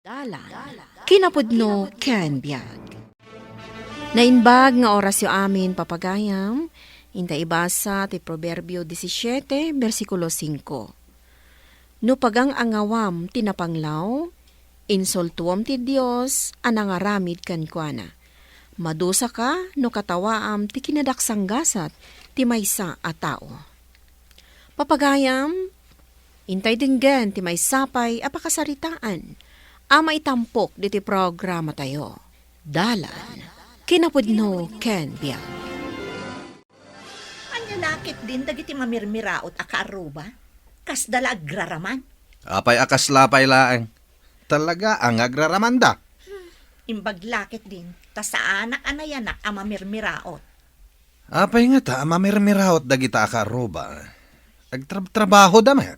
Dalan, kinapudno ken biag. Nainbag nga oras yo amin papagayam, inta ibasa ti Proverbio 17, versikulo 5. No pagang angawam tinapanglaw, insultuam ti Dios anangaramid kankwana. Madusa ka no katawaam ti kinadaksanggasat ti maysa a tao. Papagayam, intay dinggen ti maysapay a pakasaritaan. Ama itampok diti programa tayo. Dalan, kinapudno ken biag. Anya nakit din dagiti mamirmiraot a kaaruba. Kas dala agraraman. Apay akas lapay laeng. Talaga ang agraramanda. Imbag lakit din. Ta sa anak anayanak a mamirmiraot. Apay nga ta, mamirmiraot dagita akaroba. Agtrabaho damet.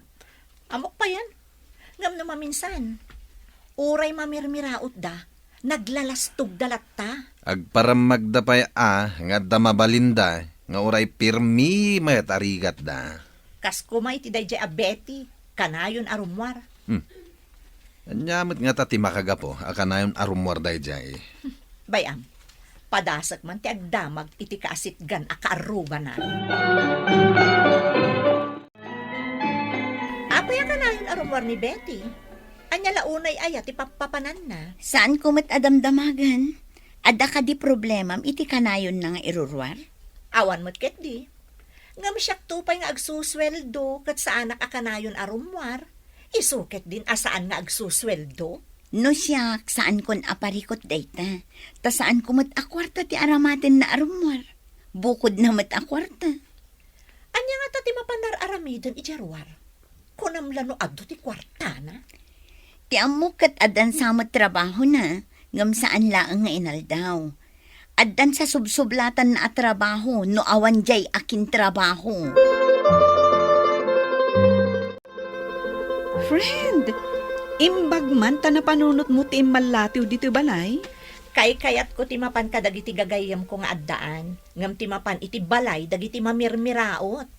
Amok pa yan. Ngam na maminsan. Uray mamirmiraot da. Naglalastog dalat ta. Agparam magdapay nga damabalinda, nga uray pirmi mayat arigat da. Kas kumay ti dayjay a Betty. Kanayon arumwar. Anyamot nga ta ti makagapo, akanayon arumwar dayjay. Bayam. Padasak man ti agdamag iti kaasit gan a kaaruba na. Apay kanayon arumwar ni Betty. Anya launay ayat ipapapanan na. Saan ko mat adamdamagan? Ada ka di problemam iti kanayon na nga irurwar? Awan mo't ket di. Ngam siyak tupay nga agsusweldo kat sa anak akanayon arumwar. Isuket din asaan nga agsusweldo. No siyak, saan kon aparikot dayta? Ta saan ko mat akwarta ti aramaten na arumwar? Bukod na mat akwarta. Anya nga tati mapanar aramidon ijarwar. Kunam lano addo ti kwartana. Ti amok kat adan samot trabaho na, ngam saan laang nga inaldaw. Adan sa subsublatan na trabaho, no awan jay akin trabaho. Friend, imbag man ta na panunot mo ti imalatiw dito balay? Kayat ko ti mapan kadagiti gagayam ko nga addaan. Ngam ti mapan iti balay dagiti mamirmiraot.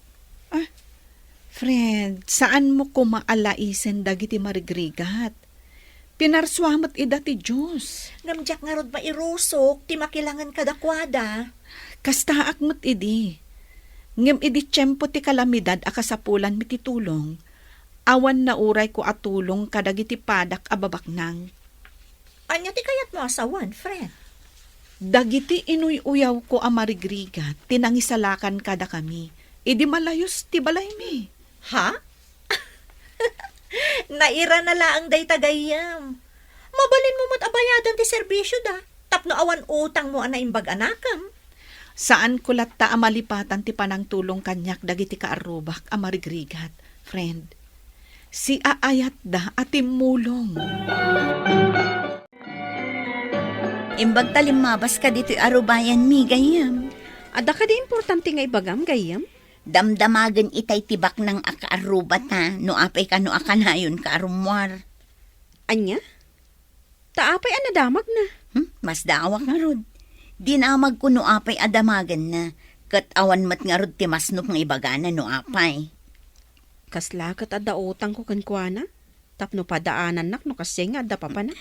Friend, saan mo ko maalaisen dagiti marigrigat? Pinarswamat ida ti Diyos. Ngam jak nga rod mairusok ti makilangan kadakwada. Kastaak mo't idi. Ngem idi tiyempo ti kalamidad akasapulan mi ti tulong. Awan na uray ko atulong kadagiti padak ababaknang. Anya ti kayat mo asawan, friend? Dagiti inuy-uyaw ko a marigrigat, tinangisalakan kada kami. Idi malayos ti balay mi. Ha? Naira na laang day tagayam. Mabalin mo mo't abayadan ti serbisyo da. Tapno awan utang mo anaimbag anakam. Saan kulat ta amalipatan ti panang tulong kanyak dagiti kaarubak a marigrigat, friend. Si aayat da atim mulong. Imbag talimabas ka dito arubayan mi, gayam. Ada ka di importante nga ibagam, gayam? Damdamagan itay tibak ng akaarubat ha, no apay ka no akanayon ka arumwar. Anya? Taapay anadamag na. Mas daawak nga rod. Dinamag ko no apay adamagan na, kat awan mat nga rod timasnop ng ibagana no apay. Kaslakat adda utang ko kankwana? Tapno padaanan nak no kasi nga adda pa na.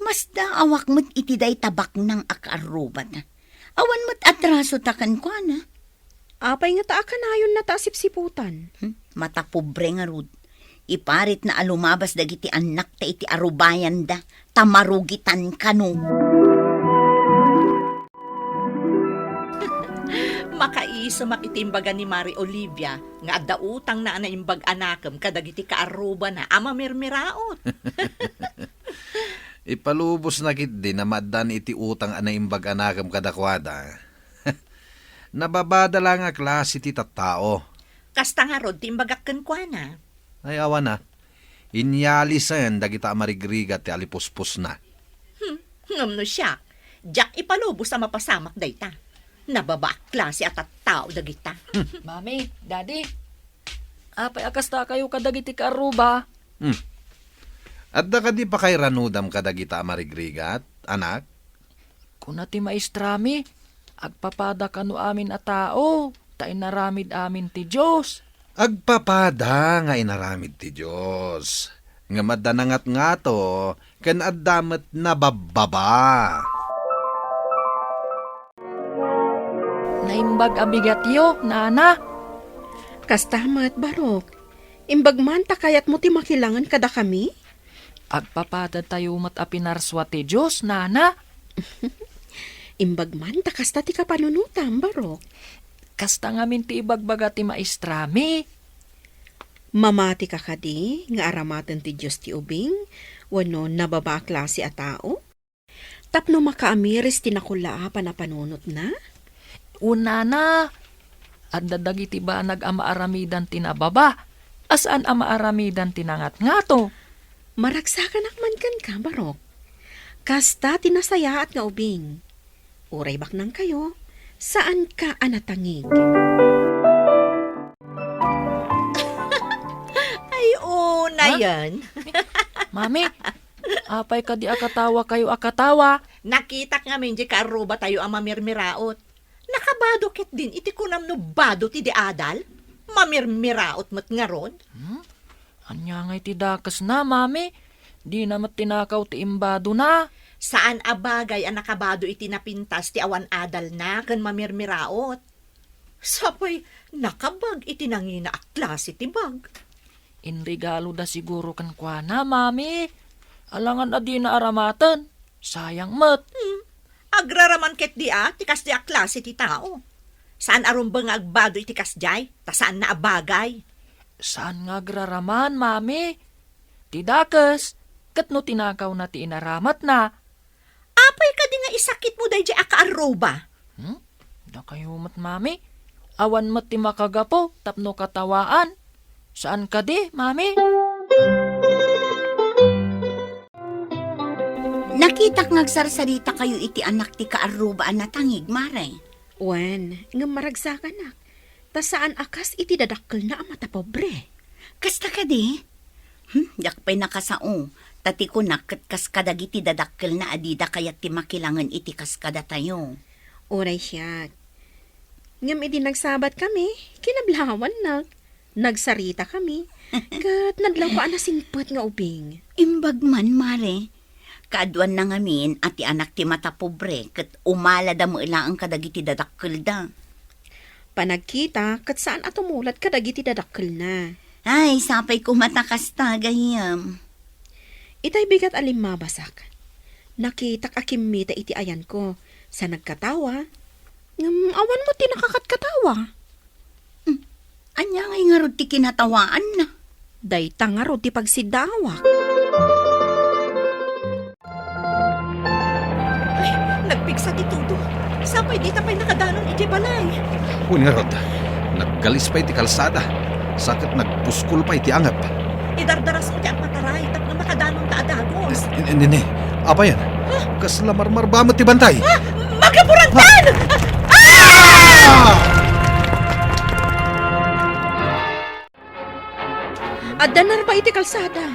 Mas daawak mo't itiday tabak ng akaarubat ha. Awan mo't atraso takan ko na. Apay nga taakanayon na taasip-siputan. Mata pobre nga rod. Iparit na alumabas dagiti anak ta iti arubayan da. Tamarugitan ka no. Makaiso makitimbaga ni Mari Olivia nga adda utang na anaimbag anakam kadagiti kaaruba na ama mirmiraot. Ipalubos na kit din na madan iti utang anaimbag anakam kadakwada. Nababada lang nga klase ti tattao. Kasta nga rod timbagak kenkwana. Ay awan na. Inyalisan dagita marigrigat ti alipuspos na. Ngam no siya. Jak ipalubos sa mapasamak dayta. Nababak klase at tao dagita. Mami, Daddy, apay akasta kayo kadagiti karuba. At da ka di pa kay ranudam kadagita marigrigat, anak? Kuna ti maestrami, agpapada kanu amin a tao, ta inaramid amin ti Diyos. Agpapada nga inaramid ti Diyos. Nga madanangat nga to, ken addamet na bababa. Naimbag abigat yo, nana. Kastamat, Barok. Imbag man ta kayat mo ti makilangan kada kami? Agpapada tayo mat apinarswa ti Diyos, nana. Imbag man ta kasta ti kapanunutam, Barok. Kasta ngamin ti ibagbaga ti maestrami. Mamati ka kadi, nga aramatan ti Diyos ti ubing, wano nababa klase a tao? Tapno makaamiris tinakula panapanunot na? Una na. At dadagiti ba nag-amaaramidan tinababa? Asaan amaaramidan tinangat nga to? Maragsakan akman kan ka, Barok. Kasta tinasaya at nga ubing. Uray bak nang kayo, saan ka anatangig? Ay, una yan. Mami, apay ka di akatawa kayo akatawa. Nakitak nga min di karuba tayo ang mamirmiraot. Nakabado ket din iti kunam no bado ti di adal. Mamirmiraot mat nga ron. Anya ngay ti dakas na, mami. Di na tinakaw ti imbado na. Saan abagay ang nakabado iti napintas ti awan adal na kan mamirmiraot. Sapay nakabag iti nangina a klase ti bag. Inregalo da siguro kan kwa na, mami. Alangan na di na aramatan. Sayang mat. Agraraman ket di tikas di a klase ti tao. Saan arumba nga agbado iti kasjay, ta saan na abagay. Saan nga agraraman, mami? Ti dakas, kat no tinakaw na ti inaramat na. Apay ka di nga isakit mo day di akaaroba. Da kayo mat, mami. Awan mat ti makagapo, tapno katawaan. Saan ka di, mami? Nakita ngagsarsarita kayo iti anak ti kaarubaan na tangig, Mare. Wen, nga maragsakan na. Ta saan akas iti dadakkel na amata pobre? Kasta ka di? Yak pa'y nakasao. Tati ko nakat kas kadagiti dadakkel na adida kayat ti makilangan iti kaskada tayo. Oray siya. Ngam iti nagsabat kami, kinablawan na. Nagsarita kami. Kat nadlaw na singpet nga ubing. Imbag man, Mare. Kaadwan na ngamin at ti anak ti mata pobre kat umala da mo ila ang kadagiti dadakkel da. Panagkita, kat saan atumulat kadagiti dadakkel na. Ay, sapay ko matakasta, gayam. Itay bigat alim mabasak. Nakitak akimita iti ayan ko. Sa nagkatawa, awan mo ti nakakatkatawa. Anya ngay nga rod ti kinatawaan na. Day tangaro ti pagsidawak. Ay, nagpigsa ti tudo. Sapay di tapay nakadanon iti balay. Unirod, naggalis pa iti kalsada. Sakit nagpuskol pa iti angap. Idardaras mo ti ang mataray tap nga makadanon ta adagos. Hindi, apa yan? Kas lamarmar ba mo ti bantay? Magaburantan! Adda na ba iti kalsada?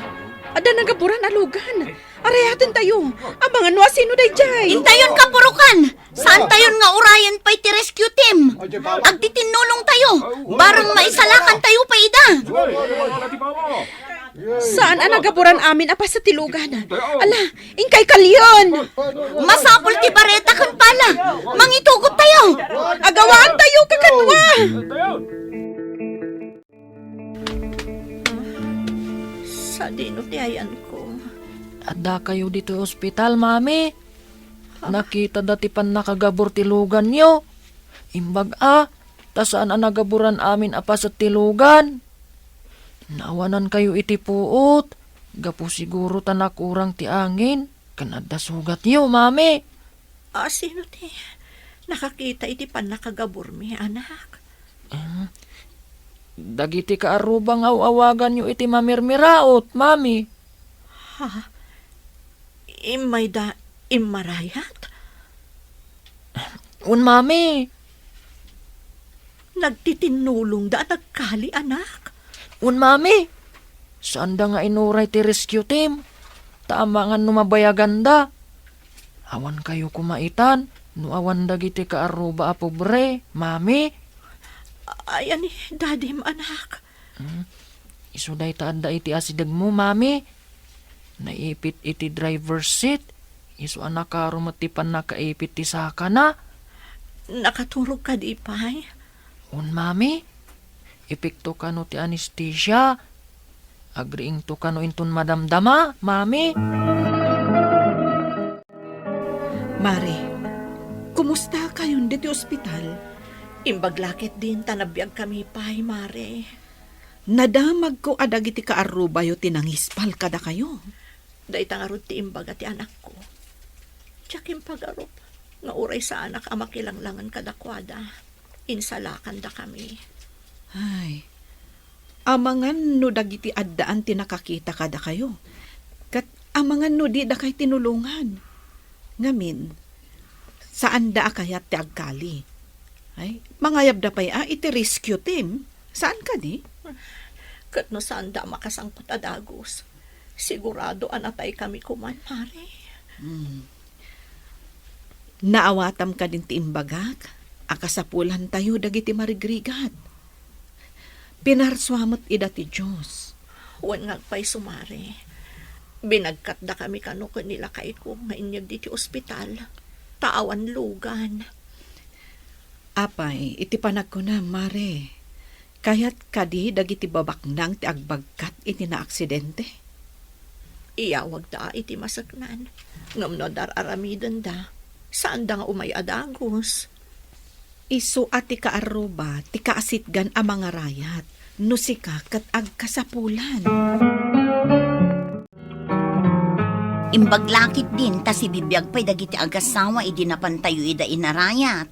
Adda nagaburan alugan. Arayatin tayo. Abangan mo sino day jay. Intayon ka, purukan! Saan tayon nga urayan pa iti rescue team? Agtitinulong tayo, barang maisalakan tayo pa ida. Saan ang nagaburan amin apa sa tilugan? Ala, ingkay kalyon. Masapol ti bareta kan pala. Mangitugot tayo. Agawaan tayo kakadwa. Sa dino ti ayan ko. Adda kayo dito ospital, mami. Nakita dati pan nakagabor tilugan nyo. Imbag ta saan ang nagaburan amin apa sa tilugan. Nawanan kayo iti puot. Gapo siguro tanakurang ti angin. Kanada sugat nyo, mami. Sino ti? Nakakita iti pan nakagabor mi, anak. Dagiti kaarubang awagan nyo iti mamirmiraot, mami. Imarayat? Mami. Nagtitinulong da nagkali, anak. Mami. Saan da nga inuray ti rescue team? Tama nga numabayagan da. Awan kayo kumaitan. No awan dagiti kaaruba a pobre, mami. Ayan dadim, anak. Isuday taanda iti asidag mo, mami. Naipit iti driver's seat. Iso anak karumatipan nakaipit ti saka na. Nakaturog ka di pay. Un mami, ipikto ka no ti anesthesia. Agriing to ka no intun madamdama, mami. Mare, kumusta kayon dito ospital? Imbaglakit din tanabiyag kami pay, mare. Nadamag ko adag iti kaarubayo tinangispal kada kayo. Day tangarod ti imbaga ti anak ko. Tiyakim pag-arop. Nga uray sa anak ama kilanglangan kadakwada. Insalakan da kami. Ay, amangan no dagiti addaan tinakakita kada kayo. Kat amangan no di da kay tinulungan. Ngamin, saan da kayat ti agkali? Ay, mangayab da pay iti rescue team. Saan ka di? Kat no saan da makasangkot adagos. Sigurado anatay kami kuman, mare. Naawatam ka din ti imbagak. Akasapulan tayo dagiti marigrigat. Pinarswamot ida ti Diyos. Wan ngagpay sumare. Binagkat da kami kano kanila kay ko nga inyag di ti ospital. Taawan lugan. Apay, iti panag ko na, mare. Kaya't kadi dagiti babaknang ti agbagkat iti na aksidente. Iyawag da iti masaknan. Ngam no dar aramidan da. Saan da nga umay adagos? Isu ati kaaruba, ti kaasitgan a mga rayat. No sika kat agkasapulan. Imbaglakit din ta si bibiyag pay dagiti agasawa idi napantayo ida inarayat.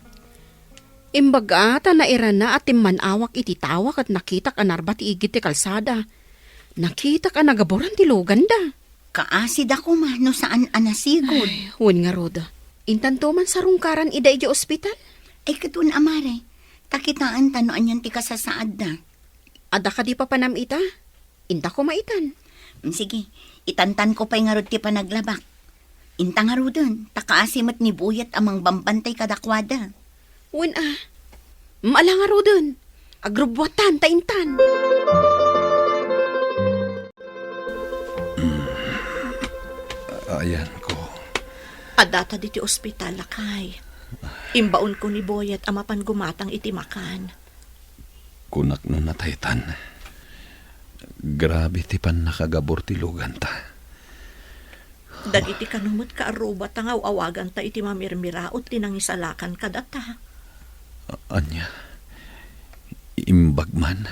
Imbaga, tanaira na at manawak iti tawak at nakitak anarba ti igit ti kalsada. Nakitak ang nagaboran ti lugan da. Kaasid ako no saan anasigod. Huwag nga roda. Intanto man sa rungkaran ida iti ospital. Ay katun amare, takitaan tanoan yan ti kasasaad na. Ada ka di pa panamita? Inta ko maitan. Sige, itantan ko pa'y nga rod ti panaglabak. Inta nga rodon, takaasimot ni Buyat amang bambantay kadakwada. Huwag maala nga rodon. Agrubwatan, taintan. Ayan ko. Adata di ti ospital lakay. Imbaon ko ni Boyet amapan gumatang iti makan. Kunak no nataytan. Grabe ti pan nakagabor ti lugan ta. Dagiti kanumot ka aruba tangaw awagan ta iti mamirmiraot tinangisalakan kadata. Anya, imbagman.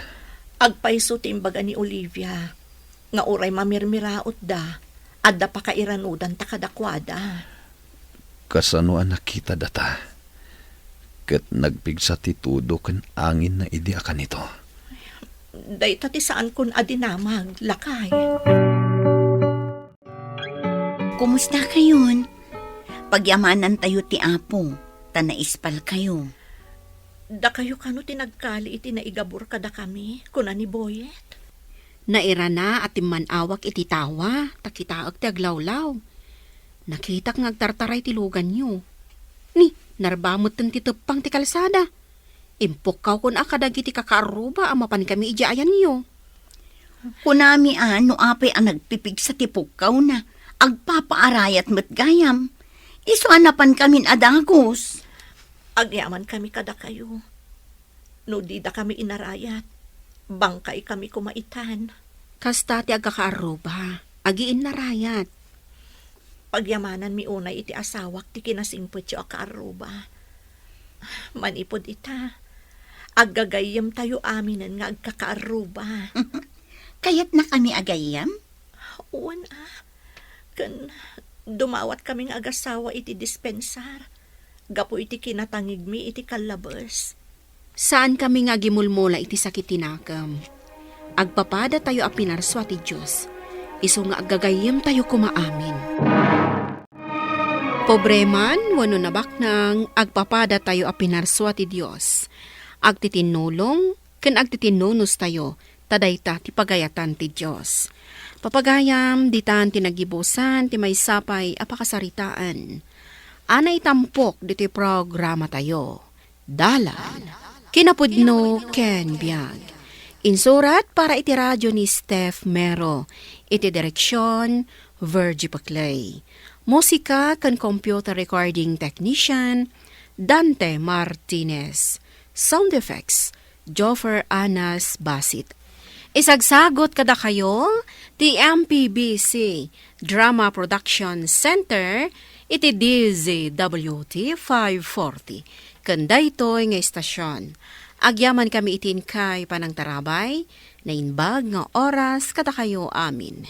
Agpaiso ti imbaga ni Olivia. Nga uray mamirmiraot da. Adda pa kairanudan ta kadakwada. Kasano nakita data. Kat nagpigsa ti tudo kan angin na idi akan ito. Dayta ti saan kun adinamag, lakay. Kumusta kayon? Pagyamanan tayo ti Apo, tanaispal kayo. Da kayo kano tinagkali iti naigabur kada kami, kuna ni Boyet. Naira na at manawak iti tawa. Takitaag ti aglawlaw. Nakitak ng agtartaray ti lugan nyo. Ni, narbamot ten ti tepang ti kalsada. Impukaw kun akadag iti kakaaruba amapan kami ijayan nyo. Kunami no apay ang nagpipig sa tipukaw na, agpapaarayat met gayam. Iso anapan kamin adagos. Agyaman kami kada kayo. No di da kami inarayat. Bangkay kami kumaitan. Kasta ti agkakaaruba. Agiin na rayat. Pagyamanan mi unay iti asawak ti kinasingput yo akaaruba. Manipod ita. Aggagayam tayo aminan nga agkakaaruba. Kayat na kami agayam? Uwan Kan dumawat kaming agasawa iti dispensar. Gapo iti kinatangig mi iti kalabas. Saan kami nga gimulmula iti sakit tinakam? Agpapada tayo a pinarswa ti Diyos. Iso nga aggagayem tayo kumaamin. Pobreman, wano nabak nang agpapada tayo a pinarswa ti Diyos. Agtitinulong, ken agtitinunos tayo, tadayta ti pagayatan ti Diyos. Papagayam, ditan tinagibusan, ti may sapay apakasaritaan. Anay tampok diti programa tayo. Dalan, kinapudno ken biag. Insurat para iti radyo ni Steph Mero. Iti direksyon, Virgie Paclay. Musika kan computer recording technician, Dante Martinez. Sound effects, Joffer Anas Basit. Isagsagot kada kayo, ti MPBC Drama Production Center, iti DZWT 540. Kanda ito'y nga istasyon. Agyaman kami itin kay panang tarabay, na inbag nga oras kada kayo amin.